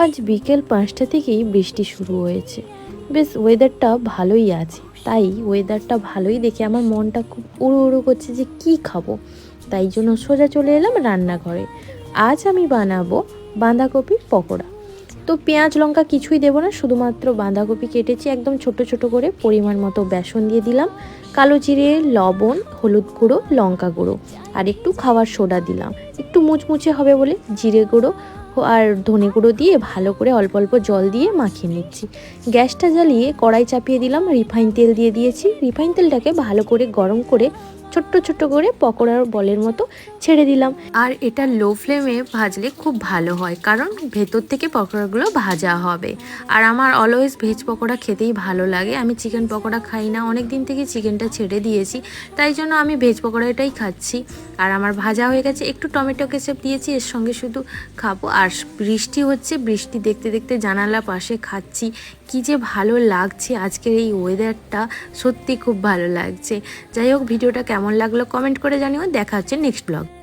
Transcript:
আজ বিকেল 5টা থেকেই বৃষ্টি শুরু হয়েছে। বেশ ওয়েদারটা ভালোই আছে, তাই ওয়েদারটা ভালোই দেখে আমার মনটা খুব উড়ু উড়ু করছে যে কি খাবো। তাই জন্য সোজা চলে এলাম রান্নাঘরে। আজ আমি বানাবো বাঁধাকপির পকোড়া। তো পেঁয়াজ লঙ্কা কিছুই দেবো না, শুধুমাত্র বাঁধাকপি কেটেছি একদম ছোট ছোট করে, পরিমাণ মতো বেসন দিয়ে দিলাম, কালো জিরে, লবণ, হলুদ গুঁড়ো, লঙ্কা গুঁড়ো আর একটু খাবার সোডা দিলাম। একটু মুচমুচে হবে বলে জিরে গুঁড়ো আর ধনে গুঁড়ো দিয়ে ভালো করে অল্প অল্প জল দিয়ে মাখিয়ে নিচ্ছি। গ্যাসটা জ্বালিয়ে কড়াই চাপিয়ে দিলাম, রিফাইন তেল দিয়ে দিয়েছি। রিফাইন তেলটাকে ভালো করে গরম করে ছোট্ট ছোট্ট করে পকোড়ার বলের মতো ছেড়ে দিলাম। আর এটা লো ফ্লেমে ভাজলে খুব ভালো হয়, কারণ ভেতর থেকে পকোড়াগুলো ভাজা হবে। আর আমার অলওয়েজ ভেজ পকোড়া খেতেই ভালো লাগে, আমি চিকেন পকোড়া খাই না, অনেক দিন থেকে চিকেনটা ছেড়ে দিয়েছি, তাই জন্য আমি ভেজ পকোড়াটাই খাচ্ছি। আর আমার ভাজা হয়ে গেছে, একটু টমেটো কেচাপ দিয়েছি এর সঙ্গে শুধু খাবো। আর বৃষ্টি হচ্ছে, বৃষ্টি দেখতে দেখতে জানালা পাশে খাচ্ছি, কি যে ভালো লাগছে। আজকের এই ওয়েদারটা সত্যি খুব ভালো লাগছে। যাই হোক, ভিডিওটা কেমন লাগলো কমেন্ট করে জানিও। দেখা হচ্ছে নেক্সট ব্লগ।